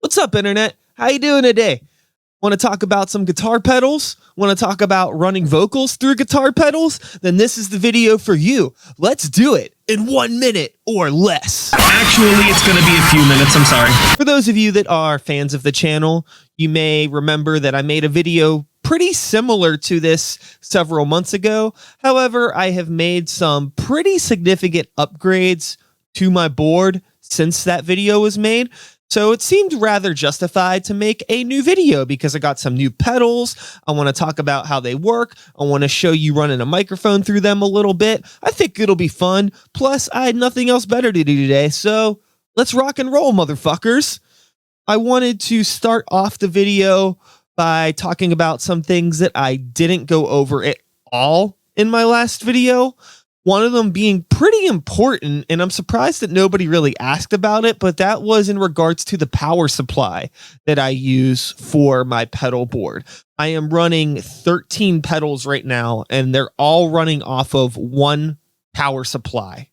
What's up, internet? How you doing today? Want to talk about some guitar pedals? Want to talk about running vocals through guitar pedals? Then this is the video for you. Let's do it in 1 minute or less. Actually, it's going to be a few minutes. I'm sorry. For those of you that are fans of the channel, you may remember that I made a video pretty similar to this several months ago. However, I have made some pretty significant upgrades to my board since that video was made. So it seemed rather justified to make a new video because I got some new pedals. I want to talk about how they work. I want to show you running a microphone through them a little bit. I think it'll be fun. Plus, I had nothing else better to do today. So let's rock and roll, motherfuckers. I wanted to start off the video by talking about some things that I didn't go over at all in my last video. One of them being pretty important, and I'm surprised that nobody really asked about it, but that was in regards to the power supply that I use for my pedal board. I am running 13 pedals right now, and they're all running off of one power supply.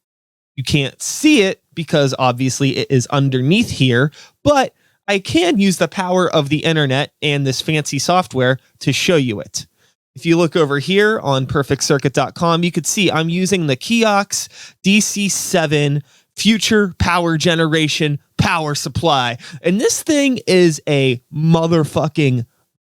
You can't see it because obviously it is underneath here, but I can use the power of the internet and this fancy software to show you it. If you look over here on perfectcircuit.com, you could see I'm using the Kiox DC7 Future Power Generation power supply. And this thing is a motherfucking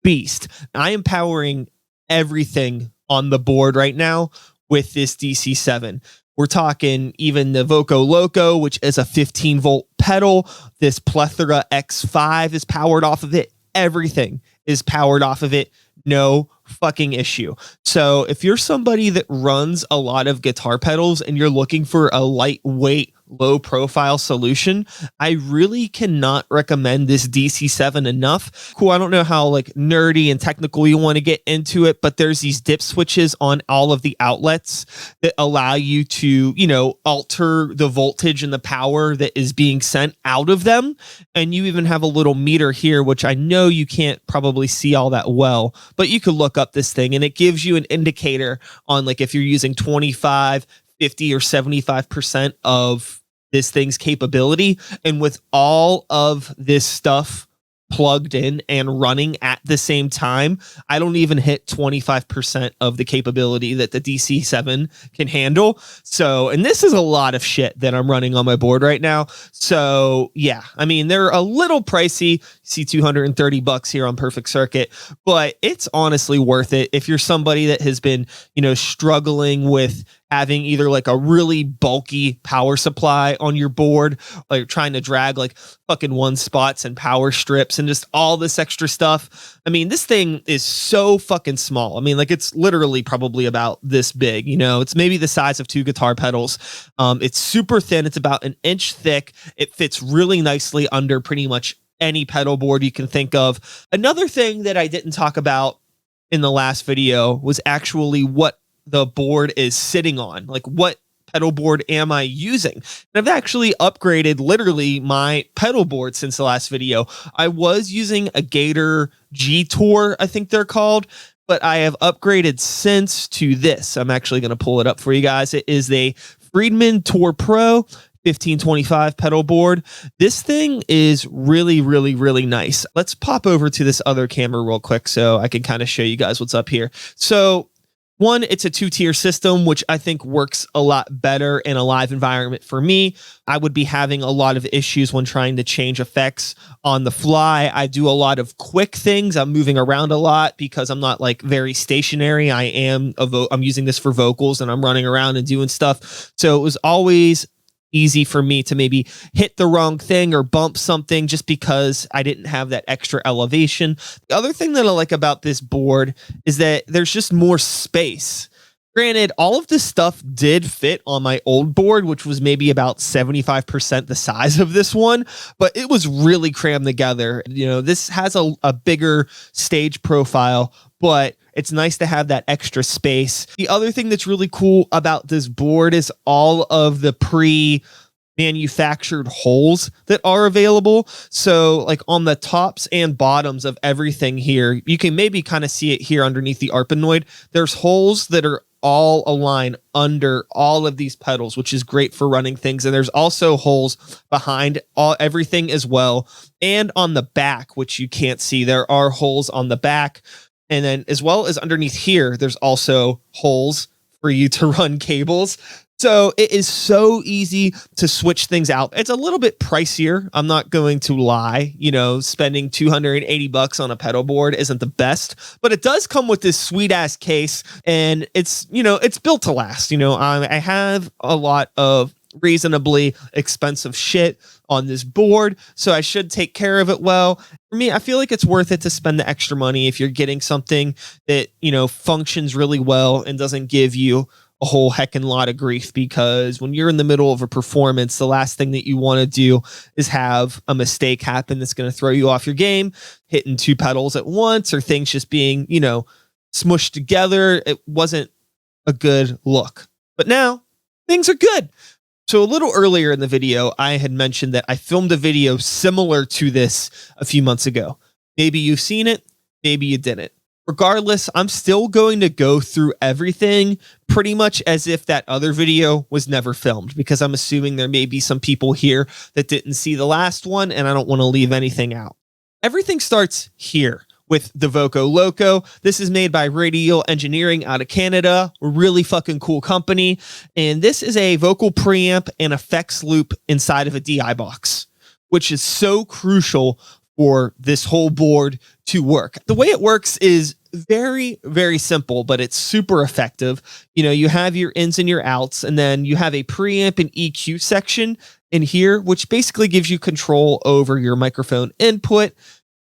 beast. I am powering everything on the board right now with this DC7. We're talking even the Voco Loco, which is a 15-volt pedal. This Plethora X5 is powered off of it. Everything is powered off of it. No fucking issue. So if you're somebody that runs a lot of guitar pedals and you're looking for a lightweight, low profile solution, I really cannot recommend this DC7 enough. Cool. I don't know how like nerdy and technical you want to get into it, but there's these dip switches on all of the outlets that allow you to, you know, alter the voltage and the power that is being sent out of them. And you even have a little meter here, which I know you can't probably see all that well, but you could look up this thing and it gives you an indicator on like if you're using 25, 50 or 75% of this thing's capability. And with all of this stuff plugged in and running at the same time, I don't even hit 25% of the capability that the DC7 can handle. So, and this is a lot of shit that I'm running on my board right now. So yeah, I mean, they're a little pricey. You see $230 here on Perfect Circuit, but it's honestly worth it if you're somebody that has been, you know, struggling with having either like a really bulky power supply on your board, like trying to drag like fucking one spots and power strips and just all this extra stuff. I mean, this thing is so fucking small. I mean, like it's literally probably about this big, you know, it's maybe the size of 2 guitar pedals. It's super thin. It's about 1 inch thick. It fits really nicely under pretty much any pedal board you can think of. Another thing that I didn't talk about in the last video was actually what the board is sitting on. Like what pedal board am I using? And I've actually upgraded literally my pedal board since the last video. I was using a Gator G Tour, I think they're called, but I have upgraded since to this. I'm actually going to pull it up for you guys. It is a Friedman Tour Pro 1525 pedal board. This thing is really, really, really nice. Let's pop over to this other camera real quick so I can kind of show you guys what's up here. So one, it's a 2-tier system, which I think works a lot better in a live environment for me. I would be having a lot of issues when trying to change effects on the fly. I do a lot of quick things. I'm moving around a lot because I'm not like very stationary. I'm using this for vocals and I'm running around and doing stuff. So it was always easy for me to maybe hit the wrong thing or bump something just because I didn't have that extra elevation. The other thing that I like about this board is that there's just more space. Granted, all of this stuff did fit on my old board, which was maybe about 75% the size of this one, but it was really crammed together. You know, this has a bigger stage profile, but it's nice to have that extra space. The other thing that's really cool about this board is all of the manufactured holes that are available. So like on the tops and bottoms of everything here, you can maybe kind of see it here underneath the Arpanoid. There's holes that are all align under all of these pedals, which is great for running things. And there's also holes behind everything as well. And on the back, which you can't see, there are holes on the back. And then as well as underneath here, there's also holes for you to run cables. So it is so easy to switch things out. It's a little bit pricier. I'm not going to lie. You know, spending $280 on a pedal board isn't the best, but it does come with this sweet ass case, and it's, you know, it's built to last. You know, I have a lot of reasonably expensive shit on this board, so I should take care of it well. For me, I feel like it's worth it to spend the extra money if you're getting something that, you know, functions really well and doesn't give you a whole heckin' lot of grief, because when you're in the middle of a performance, the last thing that you want to do is have a mistake happen that's going to throw you off your game, hitting two pedals at once, or things just being, you know, smushed together. It wasn't a good look. But now things are good. So a little earlier in the video, I had mentioned that I filmed a video similar to this a few months ago. Maybe you've seen it, maybe you didn't. Regardless, I'm still going to go through everything pretty much as if that other video was never filmed, because I'm assuming there may be some people here that didn't see the last one, and I don't want to leave anything out. Everything starts here with the Voco Loco. This is made by Radial Engineering out of Canada, a really fucking cool company. And this is a vocal preamp and effects loop inside of a DI box, which is so crucial for this whole board to work. The way it works is very, very simple, but it's super effective. You know, you have your ins and your outs, and then you have a preamp and EQ section in here, which basically gives you control over your microphone input,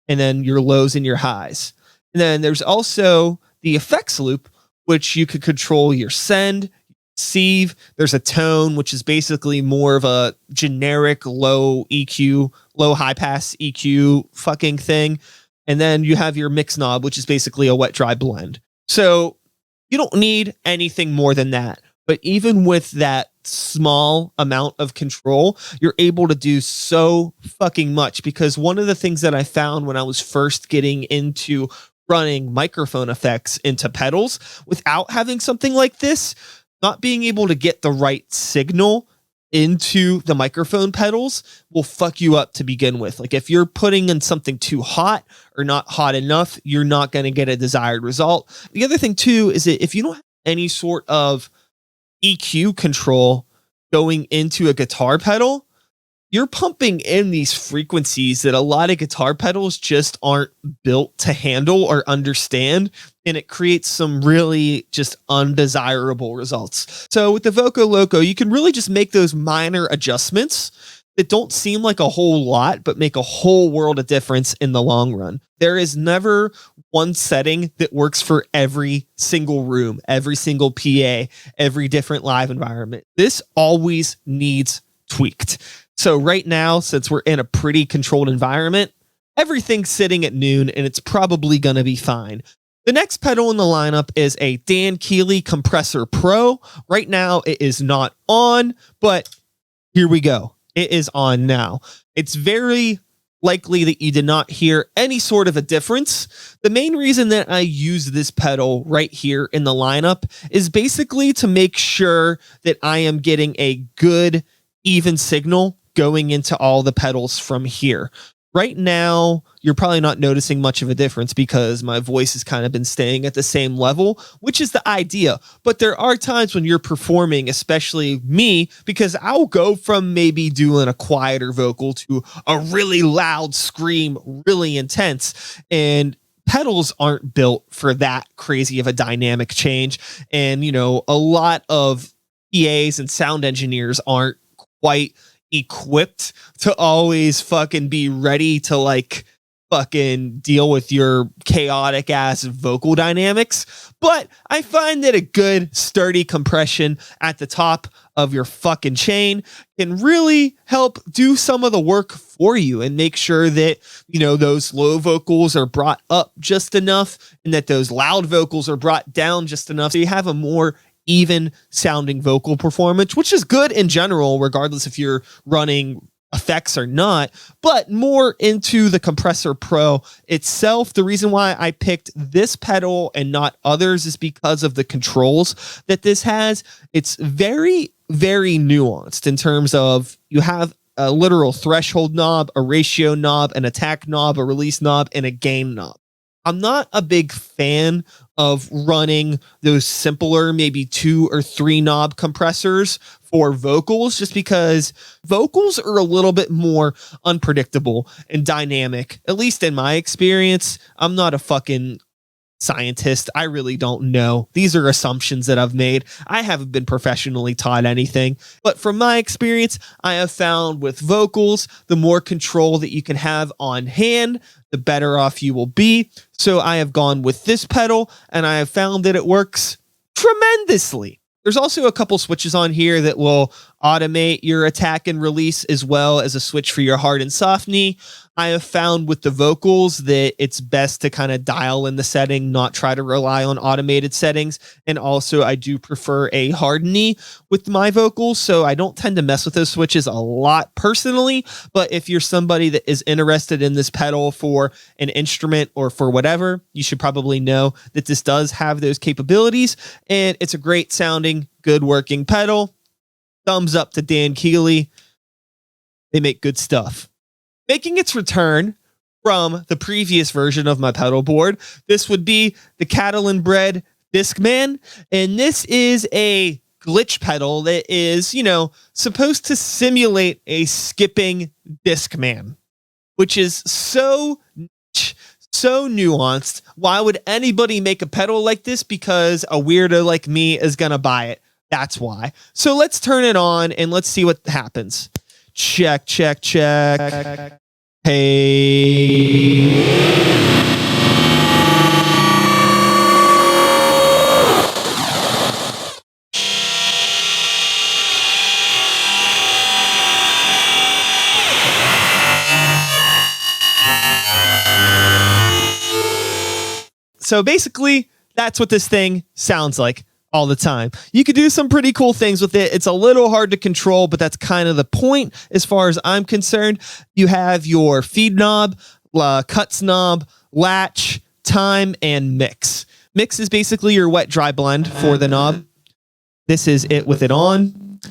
and then your lows and your highs. And then there's also the effects loop, which you could control your send, receive. There's a tone, which is basically more of a generic low EQ, low high pass EQ fucking thing. And then you have your mix knob, which is basically a wet dry blend. So you don't need anything more than that. But even with that small amount of control, you're able to do so fucking much. Because one of the things that I found when I was first getting into running microphone effects into pedals, without having something like this, not being able to get the right signal into the microphone pedals will fuck you up to begin with. Like if you're putting in something too hot or not hot enough, you're not going to get a desired result. The other thing too is that if you don't have any sort of EQ control going into a guitar pedal, you're pumping in these frequencies that a lot of guitar pedals just aren't built to handle or understand, and it creates some really just undesirable results. So with the Voco Loco, you can really just make those minor adjustments that don't seem like a whole lot, but make a whole world of difference in the long run. There is never one setting that works for every single room, every single PA, every different live environment. This always needs tweaked. So right now, since we're in a pretty controlled environment, everything's sitting at noon, and it's probably going to be fine. The next pedal in the lineup is a Dan Keeley Compressor Pro. Right now, it is not on, but here we go. It is on now. It's very likely that you did not hear any sort of a difference. The main reason that I use this pedal right here in the lineup is basically to make sure that I am getting a good, even signal going into all the pedals from here. Right now, you're probably not noticing much of a difference because my voice has kind of been staying at the same level, which is the idea. But there are times when you're performing, especially me, because I'll go from maybe doing a quieter vocal to a really loud scream, really intense. And pedals aren't built for that crazy of a dynamic change. And, you know, a lot of PAs and sound engineers aren't quite equipped to always fucking be ready to like fucking deal with your chaotic ass vocal dynamics. But I find that a good sturdy compression at the top of your fucking chain can really help do some of the work for you and make sure that, you know, those low vocals are brought up just enough and that those loud vocals are brought down just enough so you have a more even sounding vocal performance, which is good in general, regardless if you're running effects or not, but more into the Compressor Pro itself. The reason why I picked this pedal and not others is because of the controls that this has. It's very, very nuanced in terms of you have a literal threshold knob, a ratio knob, an attack knob, a release knob, and a gain knob. I'm not a big fan of running those simpler, maybe 2 or 3 knob compressors for vocals, just because vocals are a little bit more unpredictable and dynamic, at least in my experience. I'm not a fucking scientist. I really don't know. These are assumptions that I've made. I haven't been professionally taught anything, but from my experience, I have found with vocals, the more control that you can have on hand, the better off you will be. So I have gone with this pedal, and I have found that it works tremendously. There's also a couple switches on here that will automate your attack and release, as well as a switch for your hard and soft knee. I have found with the vocals that it's best to kind of dial in the setting, not try to rely on automated settings. And also I do prefer a hard knee with my vocals, so I don't tend to mess with those switches a lot personally. But if you're somebody that is interested in this pedal for an instrument or for whatever, you should probably know that this does have those capabilities, and it's a great sounding, good working pedal. Thumbs up to Dan Keeley. They make good stuff. Making its return from the previous version of my pedal board, this would be the Catalan Bred Discman. And this is a glitch pedal that is, supposed to simulate a skipping Discman, which is so niche, so nuanced. Why would anybody make a pedal like this? Because a weirdo like me is going to buy it. That's why. So let's turn it on and let's see what happens. Check, check, check. Hey. So basically, that's what this thing sounds like all the time. You could do some pretty cool things with it. It's a little hard to control, but that's kind of the point as far as I'm concerned. You have your feed knob, cuts knob, latch, time, and mix. Mix is basically your wet dry blend for the knob. This is it with it on.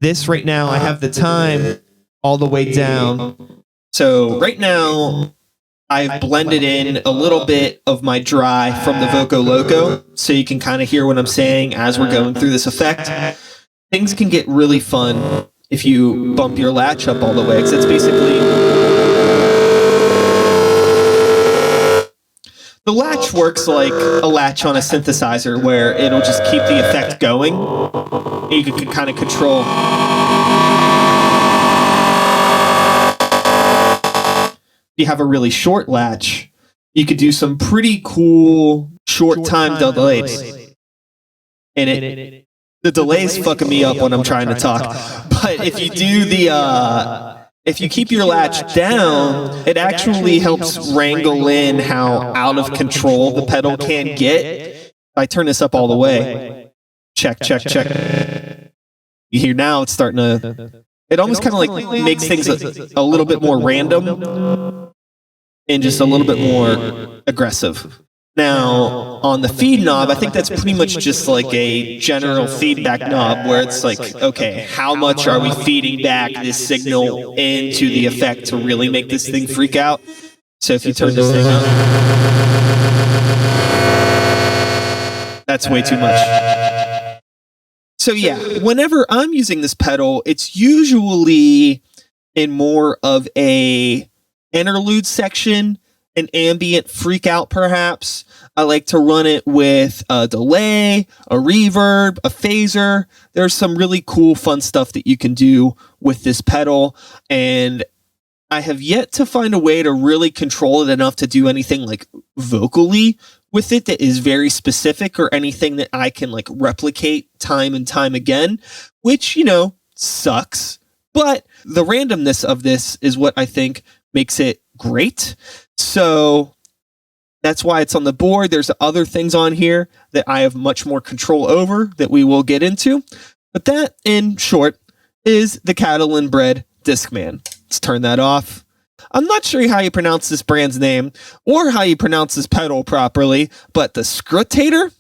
This right now, I have the time all the way down. So right now, I've blended in a little bit of my dry from the Voco Loco, so you can kind of hear what I'm saying as we're going through this effect. Things can get really fun if you bump your latch up all the way, because it's basically... The latch works like a latch on a synthesizer, where it'll just keep the effect going, and you can kind of control... You have a really short latch, you could do some pretty cool short time delays. And the delay's fucking me up when I'm trying to talk. But if you do if you keep your latch down, it actually helps wrangle in how out of control the pedal can get. I turn this up all the way. Check, check, check. You hear now it's starting to... It almost kind of like makes things a little bit more random and just a little bit more aggressive. Now, on the feed knob, I think that's pretty much just like a general feedback knob where it's like, okay, how much are we feeding back this signal into the effect to really make this thing freak out? So if you turn this thing up, that's way too much. So yeah, whenever I'm using this pedal, it's usually in more of a interlude section, an ambient freak out perhaps. I like to run it with a delay, a reverb, a phaser. There's some really cool fun stuff that you can do with this pedal, and I have yet to find a way to really control it enough to do anything like vocally with it that is very specific or anything that I can like replicate time and time again, which, sucks. But the randomness of this is what I think makes it great. So that's why it's on the board. There's other things on here that I have much more control over that we will get into. But that, in short, is the Catalan Bred Discman. Let's turn that off. I'm not sure how you pronounce this brand's name or how you pronounce this pedal properly, but the Scrutator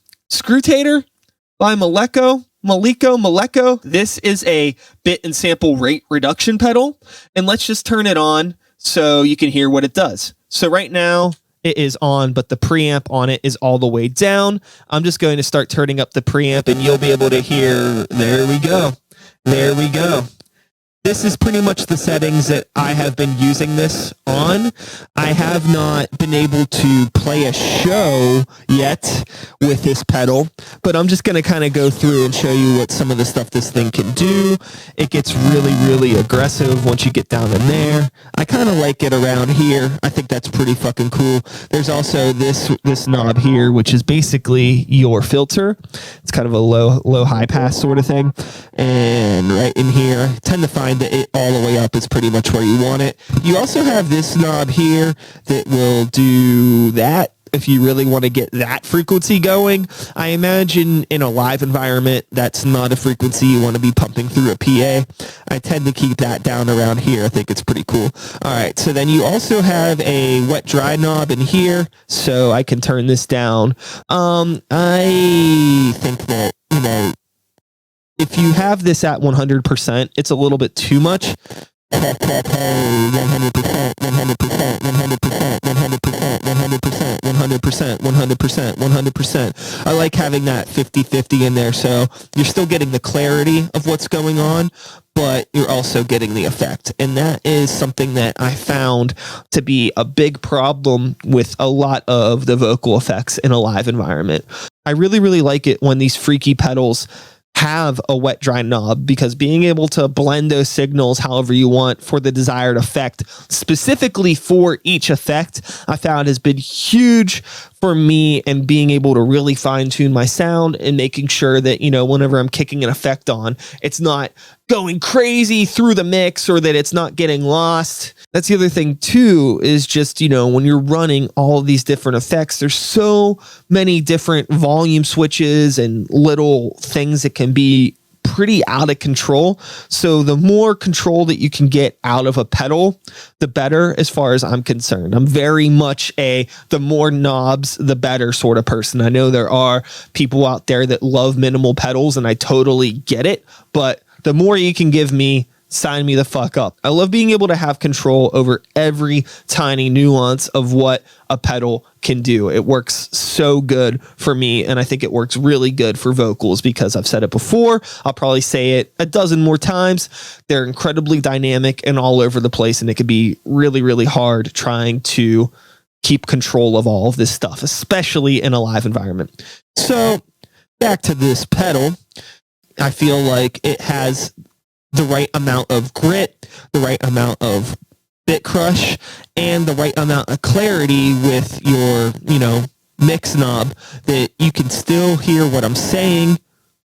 by Maleko. This is a bit and sample rate reduction pedal, and let's just turn it on so you can hear what it does. So right now it is on, but the preamp on it is all the way down. I'm just going to start turning up the preamp and you'll be able to hear, there we go. This is pretty much the settings that I have been using this on. I have not been able to play a show yet with this pedal, but I'm just going to kind of go through and show you what some of the stuff this thing can do. It gets really, really aggressive once you get down in there. I kind of like it around here. I think that's pretty fucking cool. There's also this knob here, which is basically your filter. It's kind of a low high pass sort of thing. And right in here, I tend to find that it all the way up is pretty much where you want it. You also have this knob here that will do that if you really want to get that frequency going. I imagine in a live environment, that's not a frequency you want to be pumping through a PA. I tend to keep that down around here. I think it's pretty cool. All right, so then you also have a wet dry knob in here, so I can turn this down. I think that, if you have this at 100%, it's a little bit too much. 100%. I like having that 50-50 in there, so you're still getting the clarity of what's going on, but you're also getting the effect. And that is something that I found to be a big problem with a lot of the vocal effects in a live environment. I really, really like it when these freaky pedals have a wet dry knob, because being able to blend those signals however you want for the desired effect, specifically for each effect, I found has been huge for me, and being able to really fine tune my sound and making sure that, whenever I'm kicking an effect on, it's not going crazy through the mix or that it's not getting lost. That's the other thing too, is just, when you're running all of these different effects, there's so many different volume switches and little things that can be pretty out of control. So the more control that you can get out of a pedal, the better, as far as I'm concerned. I'm very much the more knobs, the better sort of person. I know there are people out there that love minimal pedals, and I totally get it, but the more you can give me, sign me the fuck up. I love being able to have control over every tiny nuance of what a pedal can do. It works so good for me, and I think it works really good for vocals, because I've said it before. I'll probably say it a dozen more times. They're incredibly dynamic and all over the place, and it can be really, really hard trying to keep control of all of this stuff, especially in a live environment. So back to this pedal. I feel like it has the right amount of grit, the right amount of bit crush, and the right amount of clarity with your, mix knob, that you can still hear what I'm saying,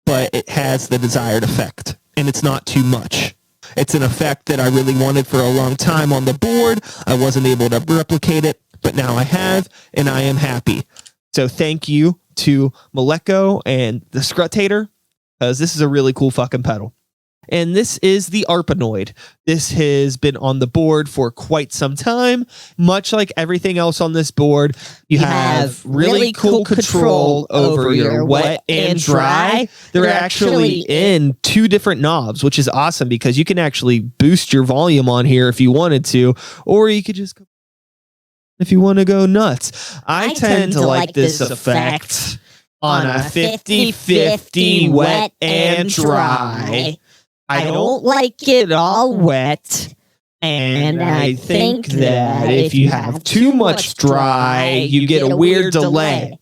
but it has the desired effect, and it's not too much. It's an effect that I really wanted for a long time on the board. I wasn't able to replicate it, but now I have, and I am happy. So thank you to Maleko and the Scrutator, because this is a really cool fucking pedal. And this is the Arpanoid. This has been on the board for quite some time. Much like everything else on this board, you have really cool control over your wet and dry. They're actually in two different knobs, which is awesome, because you can actually boost your volume on here if you wanted to, or you could just go if you want to go nuts. I tend to like this effect on a 50-50 wet and dry. I don't like it all wet, and I think that if you have too much dry, you get a weird delay.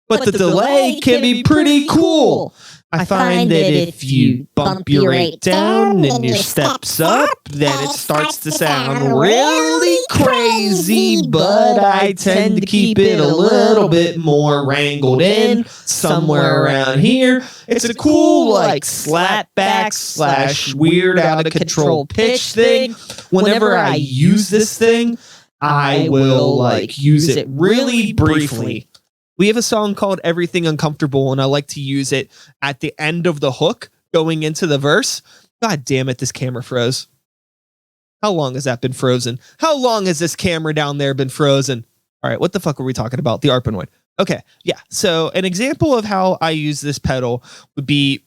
But the delay can be pretty cool. I find that if you bump your rate down and your steps up, then it starts to sound really crazy, but I tend to keep it a little bit more wrangled in, somewhere around here. It's a cool, slapback / weird out of control pitch thing. Whenever I use this thing, I will use it really briefly. We have a song called Everything Uncomfortable, and I like to use it at the end of the hook going into the verse. God damn it, this camera froze. How long has that been frozen? How long has this camera down there been frozen? All right, what the fuck were we talking about? The Arpanoid. Okay, yeah. So an example of how I use this pedal would be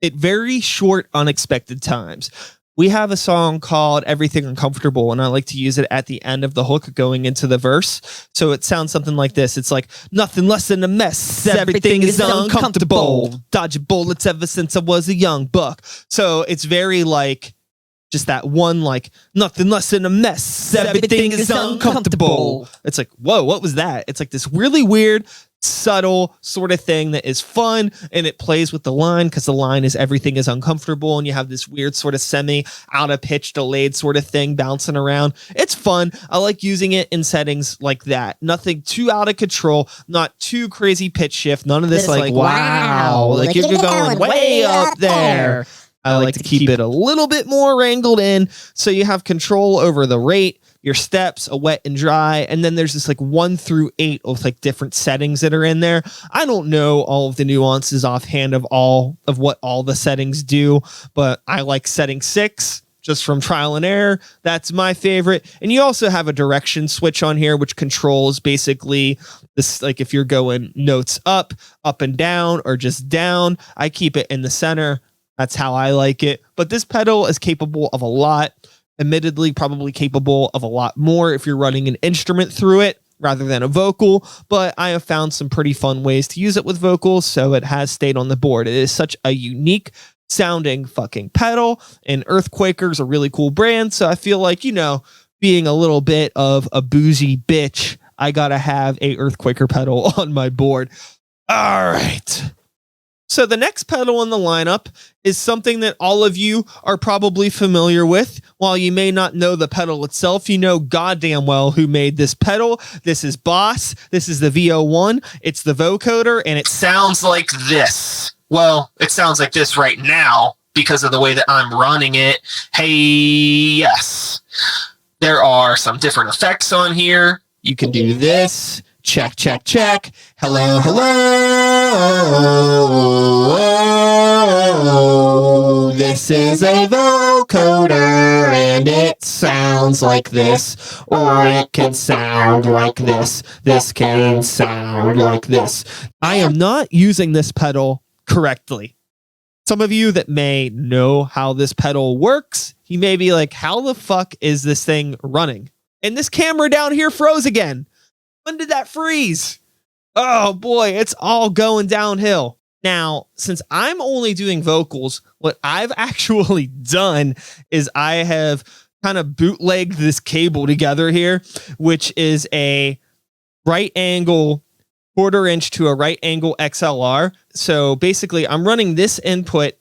at very short, unexpected times. We have a song called Everything Uncomfortable, and I like to use it at the end of the hook going into the verse. So it sounds something like this. It's like, nothing less than a mess. Everything is uncomfortable. Dodging bullets ever since I was a young buck. So it's very like, just that one, like, nothing less than a mess. Everything is uncomfortable. It's like, whoa, what was that? It's like this really weird, subtle sort of thing that is fun, and it plays with the line because the line is everything is uncomfortable, and you have this weird sort of semi out of pitch delayed sort of thing bouncing around. It's fun. I like using it in settings like that. Nothing too out of control, not too crazy pitch shift. None of this like wow, like you're going way up there. I like to keep it a little bit more wrangled in so you have control over the rate, your steps, a wet and dry, and then there's this like 1 through 8 of like different settings that are in there. I don't know all of the nuances offhand of what all the settings do, but I like setting 6 just from trial and error. That's my favorite. And you also have a direction switch on here, which controls basically this, like if you're going notes up and down, or just down. I keep it in the center. That's how I like it. But this pedal is capable of a lot. Admittedly, probably capable of a lot more if you're running an instrument through it rather than a vocal. But I have found some pretty fun ways to use it with vocals, so it has stayed on the board. It is such a unique sounding fucking pedal, and Earthquaker's a really cool brand. So I feel like, you know, being a little bit of a bougie bitch, I gotta have a Earthquaker pedal on my board. All right. So the next pedal in the lineup is something that all of you are probably familiar with. While you may not know the pedal itself, you know goddamn well who made this pedal. This is Boss. This is the VO1. It's the vocoder, and it sounds like this. Well, it sounds like this right now because of the way that I'm running it. Hey, yes. There are some different effects on here. You can do this. Check, check, check. Hello, hello. This is a vocoder, and it sounds like this, or it can sound like this. This can sound like this. I am not using this pedal correctly. Some of you that may know how this pedal works, you may be like, how the fuck is this thing running? And this camera down here froze again. When did that freeze? Oh boy, it's all going downhill. Now, since I'm only doing vocals, what I've actually done is I have kind of bootlegged this cable together here, which is a right angle 1/4 inch to a right angle XLR. So basically I'm running this input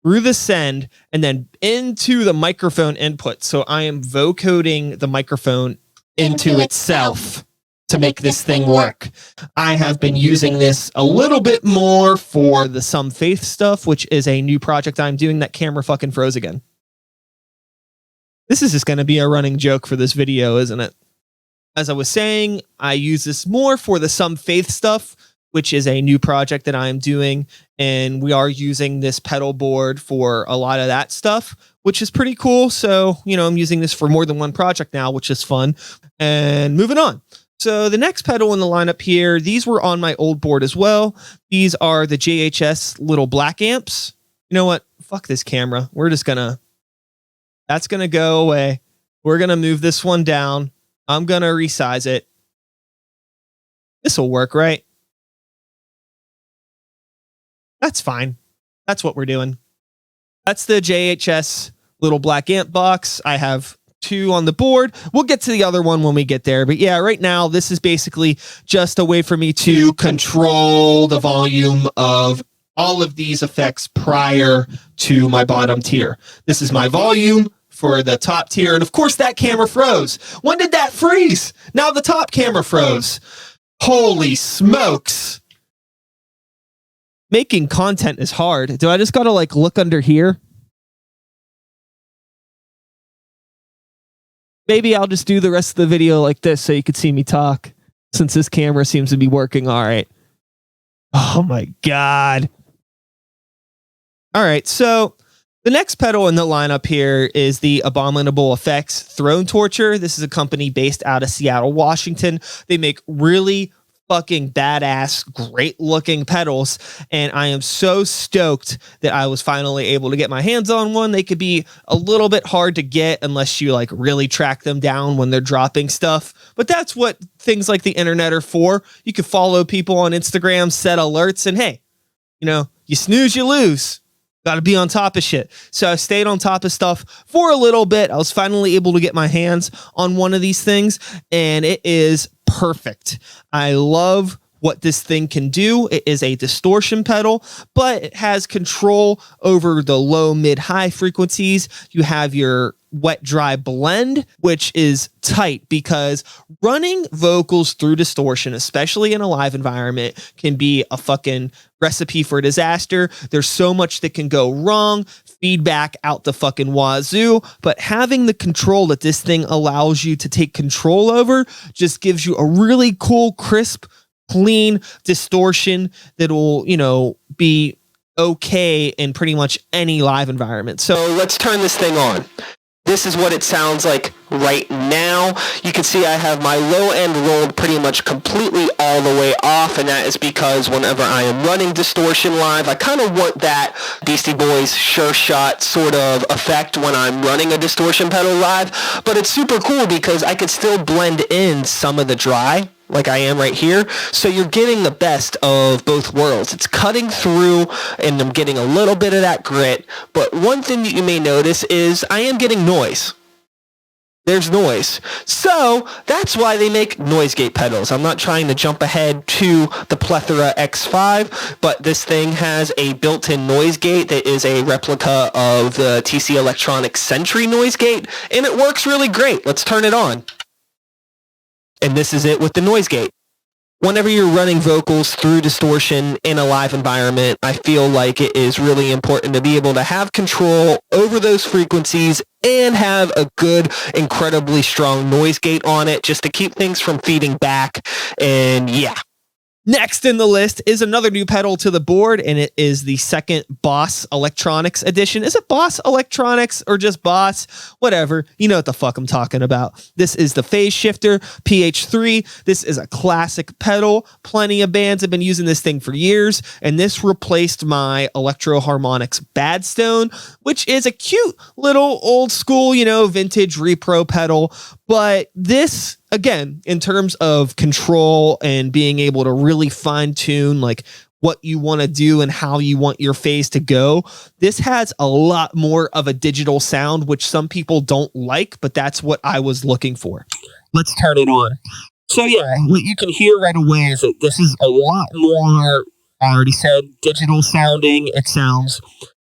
through the send and then into the microphone input. So I am vocoding the microphone into itself to make this thing work. I have been using this a little bit more for the Some Faith stuff, which is a new project I'm doing. That camera fucking froze again. This is just going to be a running joke for this video, isn't it? As I was saying, I use this more for the Some Faith stuff, which is a new project that I am doing. And we are using this pedal board for a lot of that stuff, which is pretty cool. So, you know, I'm using this for more than one project now, which is fun. And moving on. So the next pedal in the lineup here, these were on my old board as well. These are the JHS little black amps. You know what? Fuck this camera. We're just gonna, that's gonna go away. We're gonna move this one down. I'm gonna resize it. This will work, right? That's fine. That's what we're doing. That's the JHS little black amp box. I have 2 on the board. We'll get to the other one when we get there. But yeah, right now, this is basically just a way for me to control the volume of all of these effects prior to my bottom tier. This is my volume for the top tier. And of course, that camera froze. When did that freeze? Now the top camera froze. Holy smokes. Making content is hard. Do I just got to like look under here? Maybe I'll just do the rest of the video like this so you could see me talk, since this camera seems to be working all right. Oh my God. All right, so The next pedal in the lineup here is the Abominable Effects Throne Torture. This is a company based out of Seattle, Washington. They make really fucking badass, great looking pedals, and I am so stoked that I was finally able to get my hands on one. They could be a little bit hard to get unless you like really track them down when they're dropping stuff, but that's what things like the internet are for. You can follow people on Instagram, set alerts, and hey, you know, you snooze, you lose. Got to be on top of shit. So I stayed on top of stuff for a little bit. I was finally able to get my hands on one of these things, and it is perfect. I love what this thing can do. It is a distortion pedal, but it has control over the low, mid, high frequencies. You have your wet, dry blend, which is tight because running vocals through distortion, especially in a live environment, can be a fucking recipe for disaster. There's so much that can go wrong, feedback out the fucking wazoo, but having the control that this thing allows you to take control over just gives you a really cool, crisp, clean distortion that'll, you know, be okay in pretty much any live environment. So let's turn this thing on. This is what it sounds like right now. You can see I have my low end rolled pretty much completely all the way off, and that is because whenever I am running distortion live, I kind of want that Beastie Boys Sure Shot sort of effect when I'm running a distortion pedal live, but it's super cool because I can still blend in some of the dry like I am right here. So you're getting the best of both worlds. It's cutting through and I'm getting a little bit of that grit. But one thing that you may notice is I am getting noise. There's noise. So that's why they make noise gate pedals. I'm not trying to jump ahead to the Plethora X5, but this thing has a built-in noise gate that is a replica of the TC Electronics Sentry noise gate, and it works really great. Let's turn it on. And this is it with the noise gate. Whenever you're running vocals through distortion in a live environment, I feel like it is really important to be able to have control over those frequencies and have a good, incredibly strong noise gate on it just to keep things from feeding back. And yeah. Next in the list is another new pedal to the board, and it is the second Boss Electronics edition. Is it Boss Electronics or just Boss? Whatever. You know what the fuck I'm talking about. This is the Phase Shifter Ph3. This is a classic pedal. Plenty of bands have been using this thing for years, and this replaced my Electro Harmonix Badstone, which is a cute little old school, you know, vintage repro pedal. But this, again, in terms of control and being able to really fine tune like what you want to do and how you want your phase to go, this has a lot more of a digital sound, which some people don't like, but that's what I was looking for. Let's turn it on. So yeah, what you can hear right away is that this is a lot more, I already said, digital sounding. It sounds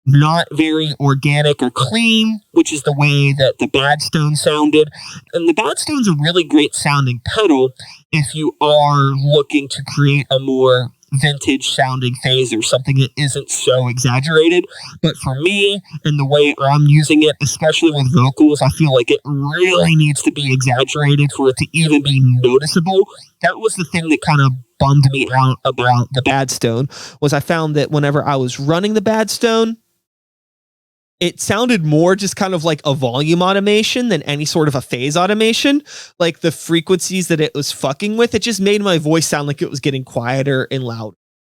not very organic or clean, which is the way that the Badstone sounded. And the Badstone's a really great sounding pedal if you are looking to create a more vintage sounding phase or something that isn't so exaggerated. But for me, and the way I'm using it, especially with vocals, I feel like it really needs to be exaggerated for it to even be noticeable. That was the thing that kind of bummed me out about the Badstone, was I found that whenever I was running the Badstone, it sounded more just kind of like a volume automation than any sort of a phase automation. Like the frequencies that it was fucking with, it just made my voice sound like it was getting quieter and loud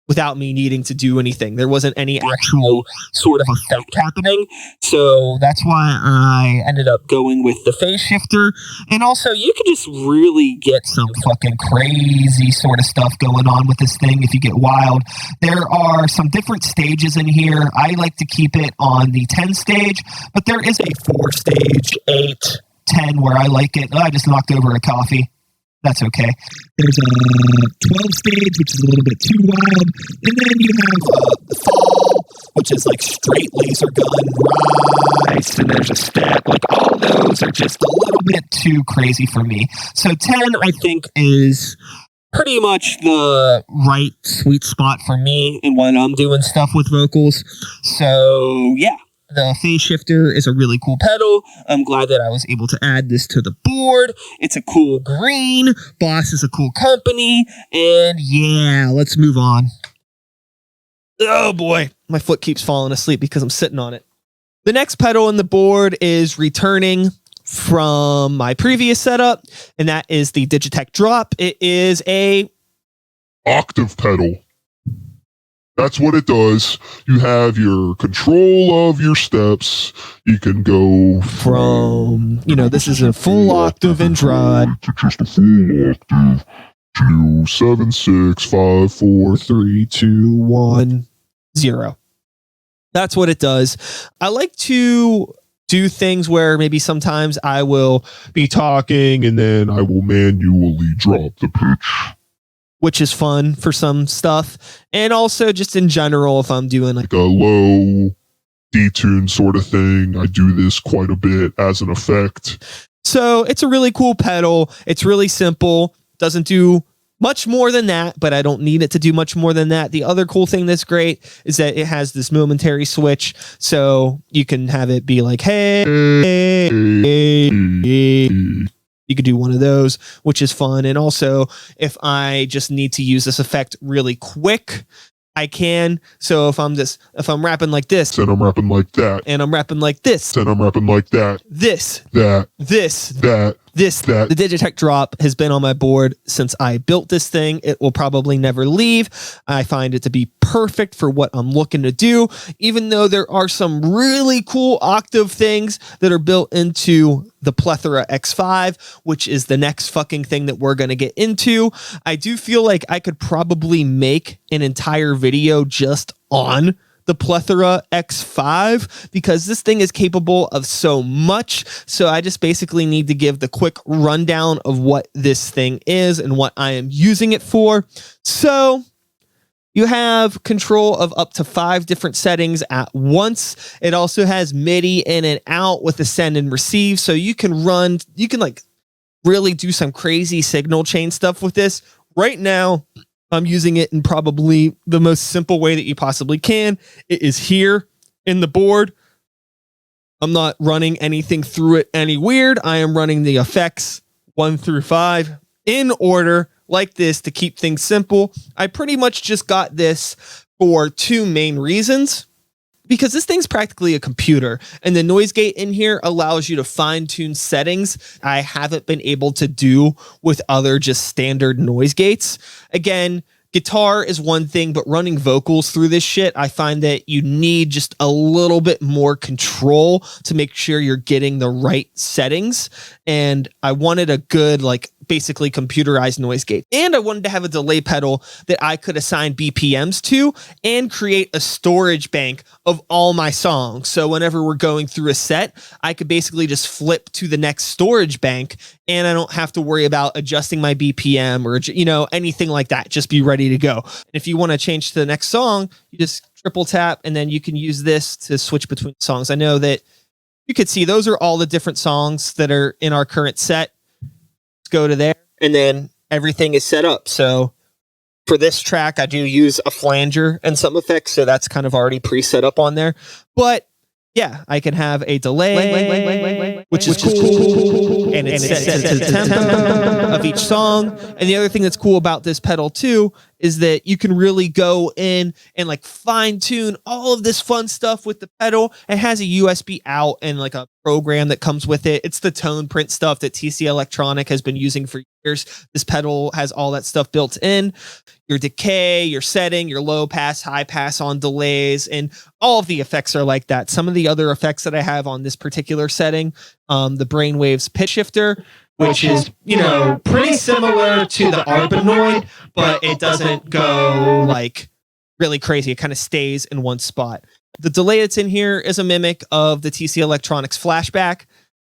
without me needing to do anything. There wasn't any actual sort of effect happening. So that's why I ended up going with the Phase Shifter. And also, you can just really get some fucking crazy sort of stuff going on with this thing if you get wild. There are some different stages in here. I like to keep it on the 10 stage, but there is a 4 stage, 8, 10 where I like it. Oh, I just knocked over a coffee. That's okay. There's a 12 stage, which is a little bit too wild. And then you have the Fall, which is like straight laser gun, nice. And there's a step. Like all those are just a little bit too crazy for me. So 10, I think, is pretty much the right sweet spot for me and when I'm doing stuff with vocals. So yeah. The Phase Shifter is a really cool pedal. I'm glad that I was able to add this to the board. It's a cool green. Boss is a cool company. And yeah, let's move on. Oh boy, my foot keeps falling asleep because I'm sitting on it. The next pedal in the board is returning from my previous setup, and that is the Digitech Drop. It is a octave pedal. That's what it does. You have your control of your steps. You can go from, this is a full octave in Drop to just a full octave to 7, 6, 5, 4, 3, 2, 1, 0. That's what it does. I like to do things where maybe sometimes I will be talking and then I will manually drop the pitch, which is fun for some stuff. And also just in general, if I'm doing like a low detune sort of thing, I do this quite a bit as an effect. So it's a really cool pedal. It's really simple. Doesn't do much more than that, but I don't need it to do much more than that. The other cool thing that's great is that it has this momentary switch, so you can have it be like, hey. You could do one of those, which is fun. And also, if I just need to use this effect really quick, I can. So if I'm rapping like this, then I'm rapping like that, and I'm rapping like this, then I'm rapping like that, that. The Digitech Drop has been on my board since I built this thing. It will probably never leave. I find it to be perfect for what I'm looking to do, even though there are some really cool octave things that are built into the Plethora X5, which is the next fucking thing that we're going to get into. I do feel like I could probably make an entire video just on the Plethora X5 because this thing is capable of so much. So I just basically need to give the quick rundown of what this thing is and what I am using it for. So you have control of up to 5 different settings at once. It also has MIDI in and out with the send and receive. So you can like really do some crazy signal chain stuff with this. Right now, I'm using it in probably the most simple way that you possibly can. It is here in the board. I'm not running anything through it any weird. I am running the effects 1 through 5 in order like this to keep things simple. I pretty much just got this for 2 main reasons. Because this thing's practically a computer, and the noise gate in here allows you to fine-tune settings I haven't been able to do with other just standard noise gates. Again, guitar is one thing, but running vocals through this shit, I find that you need just a little bit more control to make sure you're getting the right settings. And I wanted a good, basically computerized noise gate. And I wanted to have a delay pedal that I could assign BPMs to and create a storage bank of all my songs. So whenever we're going through a set, I could basically just flip to the next storage bank and I don't have to worry about adjusting my BPM or, anything like that. Just be ready to go. And if you want to change to the next song, you just triple tap and then you can use this to switch between songs. I know that you could see those are all the different songs that are in our current set. Go to there and then everything is set up. So for this track, I do use a flanger and some effects. So that's kind of already pre-set up on there. But yeah, I can have a delay, which is cool. And it's set to the tempo of each song. And the other thing that's cool about this pedal too is that you can really go in and fine tune all of this fun stuff with the pedal. It has a USB out and a program that comes with it. It's the tone print stuff that TC Electronic has been using for years. This pedal has all that stuff built in. Your decay, your setting, your low pass, high pass on delays, and all of the effects are like that. Some of the other effects that I have on this particular setting, the Brainwaves pitch shifter, which is, pretty similar to the Arpanoid, but it doesn't go really crazy. It kind of stays in one spot. The delay that's in here is a mimic of the TC Electronics flashback.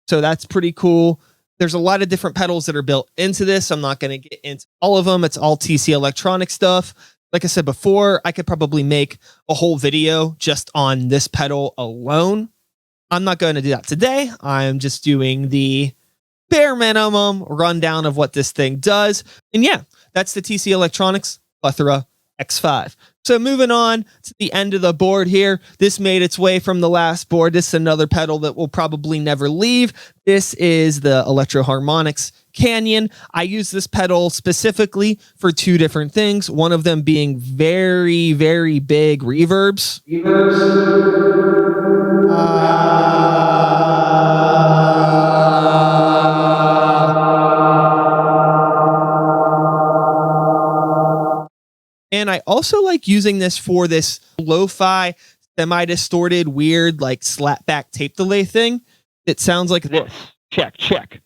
So that's pretty cool. There's a lot of different pedals that are built into this. I'm not going to get into all of them. It's all TC Electronics stuff. Like I said before, I could probably make a whole video just on this pedal alone. I'm not going to do that today. I'm just doing the bare minimum rundown of what this thing does. And yeah, that's the TC Electronics Plethora X5. So moving on to the end of the board here, this made its way from the last board. This is another pedal that will probably never leave. This is the Electro Harmonix Canyon. I use this pedal specifically for 2 different things. One of them being very, very big reverbs. And I also like using this for this lo-fi, semi-distorted, weird, like slapback tape delay thing. It sounds like this. Check, check.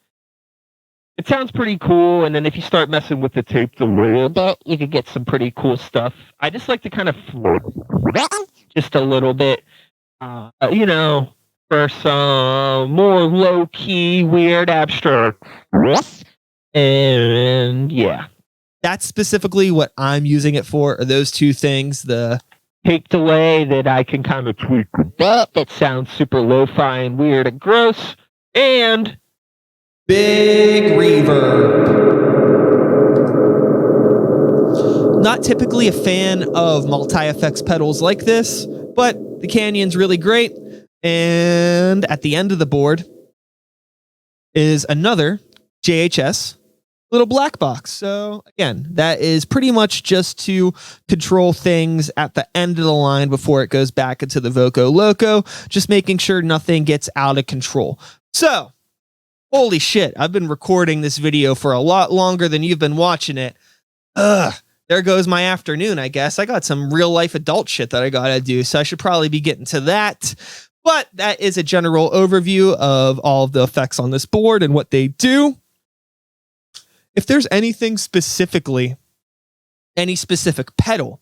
It sounds pretty cool, and then if you start messing with the tape delay a bit, you can get some pretty cool stuff. I just like to kind of float just a little bit, you know, for some more low-key, weird, abstract. And yeah, that's specifically what I'm using it for, are those two things. The tape delay that I can kind of tweak that sounds super lo-fi and weird and gross, and big reverb. Not typically a fan of multi-effects pedals like this, but the Canyon's really great. And at the end of the board is another JHS little black box. So again, that is pretty much just to control things at the end of the line before it goes back into the Voco Loco, just making sure nothing gets out of control. So, holy shit, I've been recording this video for a lot longer than you've been watching it. There goes my afternoon, I guess. I got some real life adult shit that I gotta do, so I should probably be getting to that. But that is a general overview of all of the effects on this board and what they do. If there's anything specifically, any specific pedal,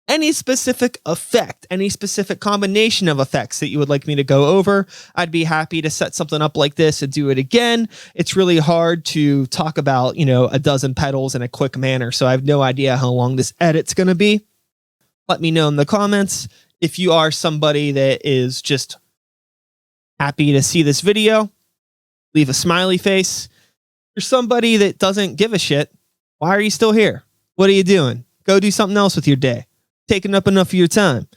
any specific effect, any specific combination of effects that you would like me to go over, I'd be happy to set something up like this and do it again. It's really hard to talk about, you know, a dozen pedals in a quick manner, so I have no idea how long this edit's going to be. Let me know in the comments. If you are somebody that is just happy to see this video, leave a smiley face. If you're somebody that doesn't give a shit, why are you still here? What are you doing? Go do something else with your day. Taking up enough of your time.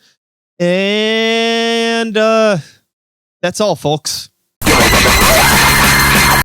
And that's all, folks.